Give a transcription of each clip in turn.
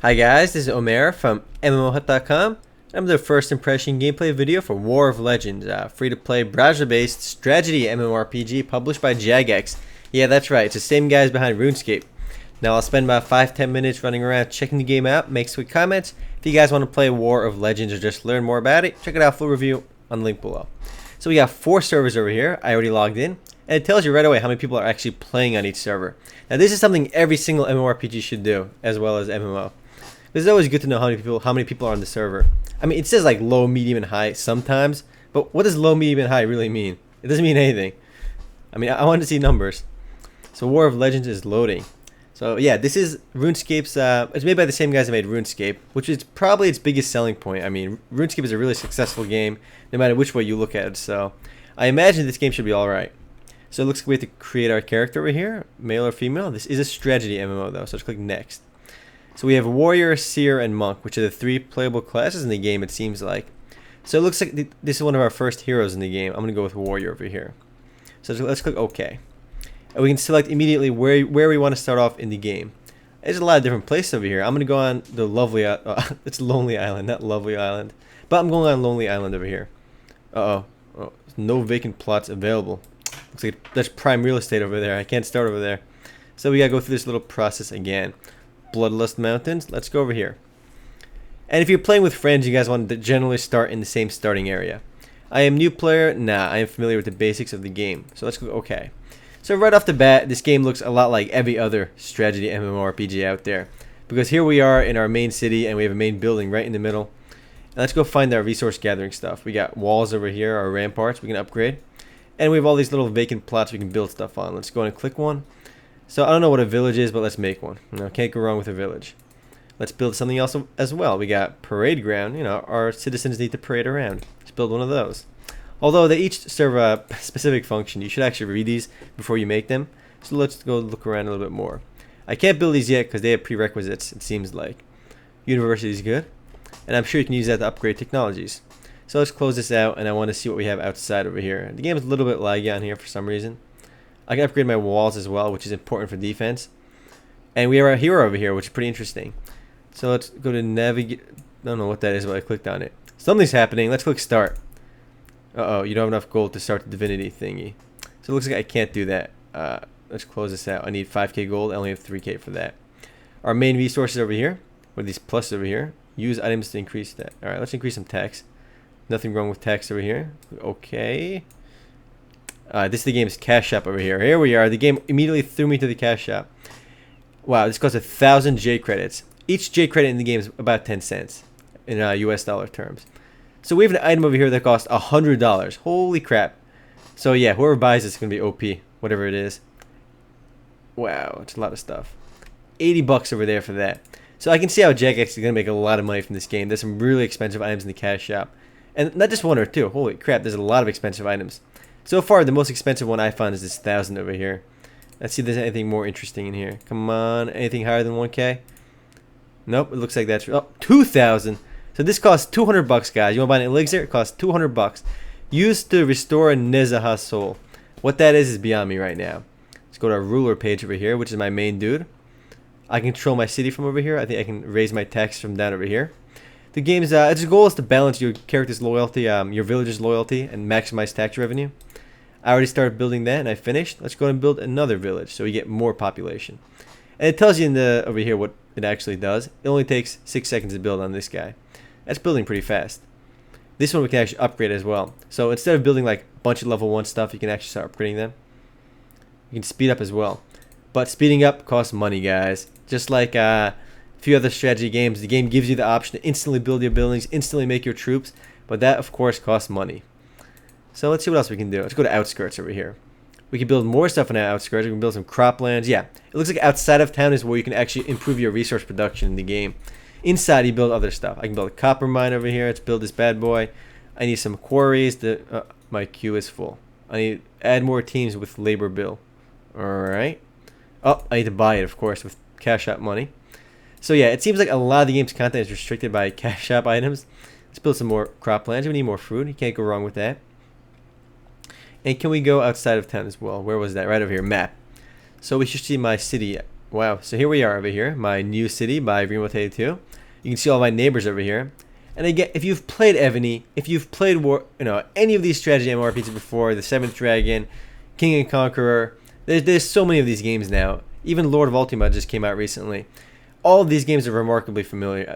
Hi guys, this is Omer from MMOHut.com. I'm the first impression gameplay video for War of Legends, a free-to-play browser-based strategy MMORPG published by Jagex. Yeah, that's right, it's the same guys behind RuneScape. Now I'll spend about 5-10 minutes running around checking the game out, make quick comments. If you guys want to play War of Legends or just learn more about it, check it out, full review on the link below. So we got 4 servers over here. I already logged in, and it tells you right away how many people are actually playing on each server. Now this is something every single MMORPG should do, as well as MMO. It's always good to know how many people are on the server. I mean, it says like low, medium, and high sometimes, but what does low, medium, and high really mean? It doesn't mean anything. I mean, I want to see numbers. So War of Legends is loading. So yeah, this is RuneScape's. It's made by the same guys that made RuneScape, which is probably its biggest selling point. I mean, RuneScape is a really successful game, no matter which way you look at it. So I imagine this game should be all right. So it looks like we have to create our character over here, male or female. This is a strategy MMO though, so let's click next. So we have Warrior, Seer, and Monk, which are the 3 playable classes in the game, it seems like. So it looks like this is one of our first heroes in the game. I'm going to go with Warrior over here. So let's click OK. And we can select immediately where we want to start off in the game. There's a lot of different places over here. I'm going to go on the lovely, it's Lonely Island, not Lovely Island. But I'm going on Lonely Island over here. Oh, no vacant plots available. Looks like that's prime real estate over there. I can't start over there. So we got to go through this little process again. Bloodlust Mountains. Let's go over here. And if you're playing with friends, you guys want to generally start in the same starting area. I am new player. Nah, I am familiar with the basics of the game. So let's go. Okay. So right off the bat, this game looks a lot like every other strategy MMORPG out there. Because here we are in our main city, and we have a main building right in the middle. And let's go find our resource gathering stuff. We got walls over here, our ramparts we can upgrade. And we have all these little vacant plots we can build stuff on. Let's go and click one. So I don't know what a village is, but let's make one. Can't go wrong with a village. Let's build something else as well. We got parade ground. Our citizens need to parade around. Let's build one of those. Although they each serve a specific function, you should actually read these before you make them. So let's go look around a little bit more. I can't build these yet because they have prerequisites, it seems like. University is good. And I'm sure you can use that to upgrade technologies. So let's close this out, and I want to see what we have outside over here. The game is a little bit laggy on here for some reason. I can upgrade my walls as well, which is important for defense. And we have our hero over here, which is pretty interesting. So let's go to navigate. I don't know what that is, but I clicked on it. Something's happening. Let's click start. Uh-oh, you don't have enough gold to start the divinity thingy. So it looks like I can't do that. Let's close this out. I need 5k gold. I only have 3k for that. Our main resources over here. What are these pluses over here? Use items to increase that. Alright, let's increase some tax. Nothing wrong with tax over here. Okay. This is the game's cash shop over here. Here we are. The game immediately threw me to the cash shop. Wow, this costs 1,000 J credits. Each J credit in the game is about 10 cents in US dollar terms. So we have an item over here that costs $100. Holy crap. So yeah, whoever buys this is going to be OP, whatever it is. Wow, it's a lot of stuff. 80 bucks over there for that. So I can see how Jagex is going to make a lot of money from this game. There's some really expensive items in the cash shop. And not just one or two. Holy crap, there's a lot of expensive items. So far, the most expensive one I found is this 1,000 over here. Let's see if there's anything more interesting in here. Come on, anything higher than 1k? Nope, it looks like that's... Oh, 2,000! So this costs 200 bucks, guys. You want to buy an elixir? It costs 200 bucks. Used to restore a Nezaha soul. What that is beyond me right now. Let's go to our ruler page over here, which is my main dude. I can control my city from over here. I think I can raise my tax from down over here. The game's its goal is to balance your character's loyalty, your village's loyalty, and maximize tax revenue. I already started building that, and I finished. Let's go and build another village so we get more population. And it tells you over here what it actually does. It only takes 6 seconds to build on this guy. That's building pretty fast. This one we can actually upgrade as well. So instead of building like a bunch of level 1 stuff, you can actually start upgrading them. You can speed up as well. But speeding up costs money, guys. Just like a few other strategy games, the game gives you the option to instantly build your buildings, instantly make your troops. But that, of course, costs money. So let's see what else we can do. Let's go to outskirts over here. We can build more stuff on our outskirts. We can build some croplands. Yeah, it looks like outside of town is where you can actually improve your resource production in the game. Inside, you build other stuff. I can build a copper mine over here. Let's build this bad boy. I need some quarries. My queue is full. I need to add more teams with labor bill. Alright. Oh, I need to buy it, of course, with cash out money. So yeah, it seems like a lot of the game's content is restricted by cash shop items. Let's build some more croplands. We need more food. You can't go wrong with that. And can we go outside of town as well? Where was that? Right over here. Map. So we should see my city Wow, so here we are over here, my new city by Remote 82. You can see all my neighbors over here. And again, if you've played Ebony, if you've played any of these strategy MMORPGs before, the Seventh Dragon, King and Conqueror, there's so many of these games now. Even Lord of Ultima just came out recently. All of these games are remarkably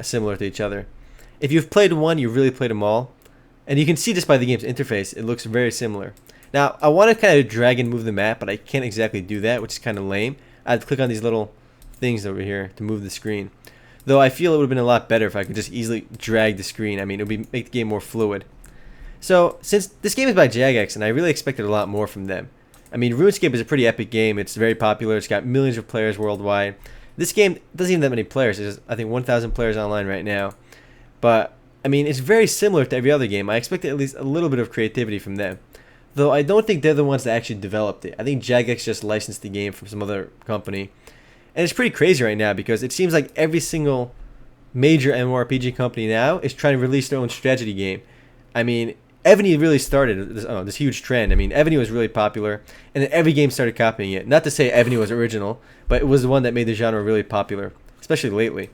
similar to each other. If you've played one, you've really played them all. And you can see just by the game's interface, it looks very similar. Now, I want to kind of drag and move the map, but I can't exactly do that, which is kind of lame. I have to click on these little things over here to move the screen. Though I feel it would have been a lot better if I could just easily drag the screen. I mean, it would make the game more fluid. So, since this game is by Jagex, and I really expected a lot more from them. I mean, RuneScape is a pretty epic game. It's very popular. It's got millions of players worldwide. This game doesn't even have that many players. There's, I think, 1,000 players online right now. But, I mean, it's very similar to every other game. I expected at least a little bit of creativity from them. Though I don't think they're the ones that actually developed it. I think Jagex just licensed the game from some other company. And it's pretty crazy right now because it seems like every single major MMORPG company now is trying to release their own strategy game. I mean, Ebony really started this huge trend. I mean, Ebony was really popular, and then every game started copying it. Not to say Ebony was original, but it was the one that made the genre really popular, especially lately.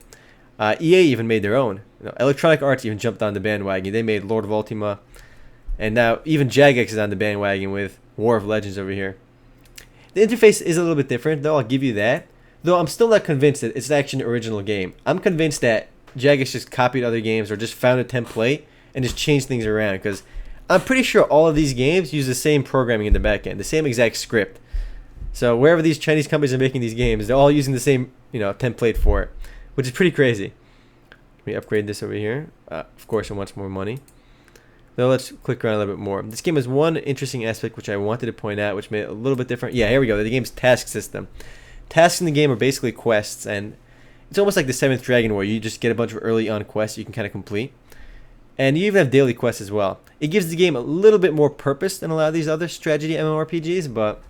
EA even made their own. Electronic Arts even jumped on the bandwagon. They made Lord of Ultima, and now even Jagex is on the bandwagon with War of Legends over here. The interface is a little bit different, though. I'll give you that. Though I'm still not convinced that it's actually an original game. I'm convinced that Jagex just copied other games or just found a template and just changed things around, because I'm pretty sure all of these games use the same programming in the back end, the same exact script. So wherever these Chinese companies are making these games, they're all using the same template for it, which is pretty crazy. Let me upgrade this over here. Of course, it wants more money. Now let's click around a little bit more. This game has one interesting aspect which I wanted to point out, which made it a little bit different. Yeah, here we go. The game's task system. Tasks in the game are basically quests, and it's almost like the Seventh Dragon where you just get a bunch of early on quests you can kind of complete. And you even have daily quests as well. It gives the game a little bit more purpose than a lot of these other strategy MMORPGs, but...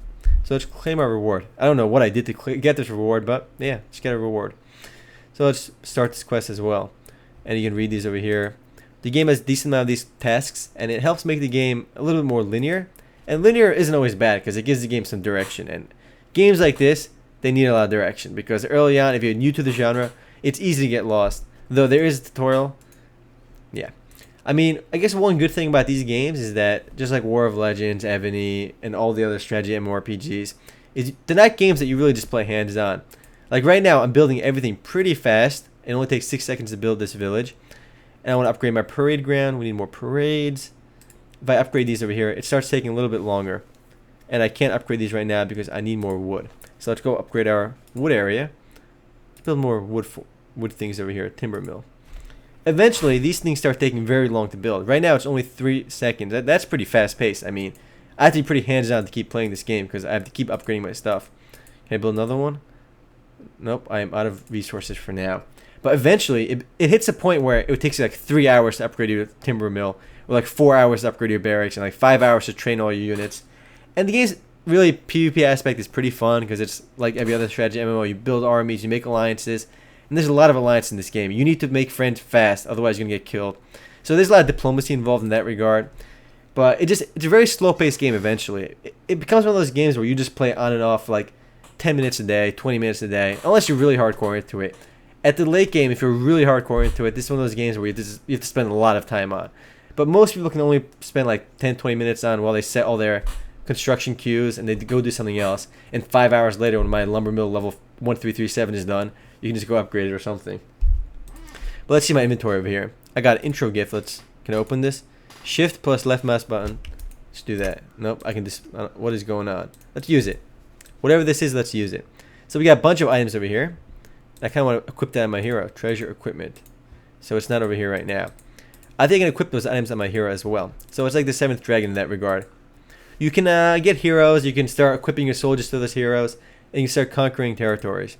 So let's claim our reward. I don't know what I did to get this reward, but yeah, just get a reward. So let's start this quest as well. And you can read these over here. The game has a decent amount of these tasks, and it helps make the game a little bit more linear. And linear isn't always bad, because it gives the game some direction. And games like this, they need a lot of direction, because early on, if you're new to the genre, it's easy to get lost. Though there is a tutorial. Yeah. I mean, I guess one good thing about these games is that, just like War of Legends, Ebony, and all the other strategy MMORPGs, is they're not games that you really just play hands-on. Like right now, I'm building everything pretty fast. It only takes 6 seconds to build this village. And I want to upgrade my parade ground. We need more parades. If I upgrade these over here, it starts taking a little bit longer. And I can't upgrade these right now because I need more wood. So let's go upgrade our wood area. Let's build more wood things over here, timber mill. Eventually, these things start taking very long to build. Right now, it's only 3 seconds. That's pretty fast-paced. I mean, I have to be pretty hands-on to keep playing this game because I have to keep upgrading my stuff. Can I build another one? Nope, I am out of resources for now. But eventually, it hits a point where it takes you like 3 hours to upgrade your timber mill, or like 4 hours to upgrade your barracks, and like 5 hours to train all your units. And the game's really PvP aspect is pretty fun because it's like every other strategy MMO. You build armies, you make alliances, and there's a lot of alliance in this game. You need to make friends fast, otherwise you're gonna get killed. So there's a lot of diplomacy involved in that regard. But it's a very slow-paced game eventually. It becomes one of those games where you just play on and off like 10 minutes a day, 20 minutes a day, unless you're really hardcore into it. At the late game, if you're really hardcore into it, this is one of those games where you have to spend a lot of time on. But most people can only spend like 10, 20 minutes on while they set all their construction queues and they go do something else. And 5 hours later, when my lumber mill level 1337 is done, you can just go upgrade it or something. But let's see my inventory over here. I got an intro gift. Can I open this? Shift plus left mouse button. Let's do that. Nope, I can just... what is going on? Let's use it. Whatever this is, let's use it. So we got a bunch of items over here. I kind of want to equip that on my hero. Treasure equipment. So it's not over here right now. I think I can equip those items on my hero as well. So it's like the 7th dragon in that regard. You can get heroes. You can start equipping your soldiers to those heroes. And you can start conquering territories.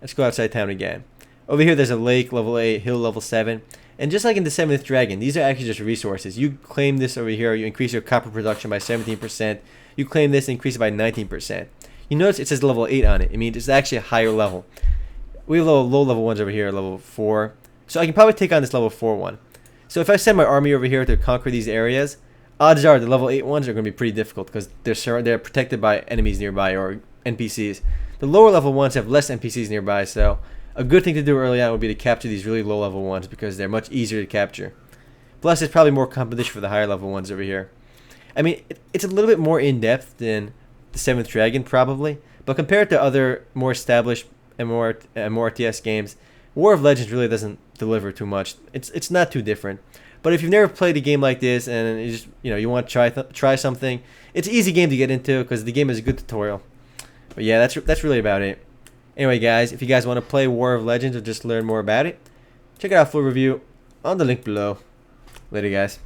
Let's go outside town again. Over here there's a lake, level 8, hill, level 7. And just like in the 7th dragon, these are actually just resources. You claim this over here. You increase your copper production by 17%. You claim this and increase it by 19%. You notice it says level 8 on it. It means it's actually a higher level. We have low level ones over here, level 4. So I can probably take on this level 4 one. So if I send my army over here to conquer these areas, odds are the level 8 ones are going to be pretty difficult because they're protected by enemies nearby or NPCs. The lower level ones have less NPCs nearby, so a good thing to do early on would be to capture these really low level ones because they're much easier to capture. Plus, there's probably more competition for the higher level ones over here. I mean, it's a little bit more in-depth than the 7th Dragon, probably, but compared to other more established MMORTS games, War of Legends really doesn't deliver too much. It's not too different. But if you've never played a game like this and you just you want to try something, it's an easy game to get into because the game is a good tutorial. But yeah, that's really about it. Anyway, guys, if you guys want to play War of Legends or just learn more about it, check out our full review on the link below. Later, guys.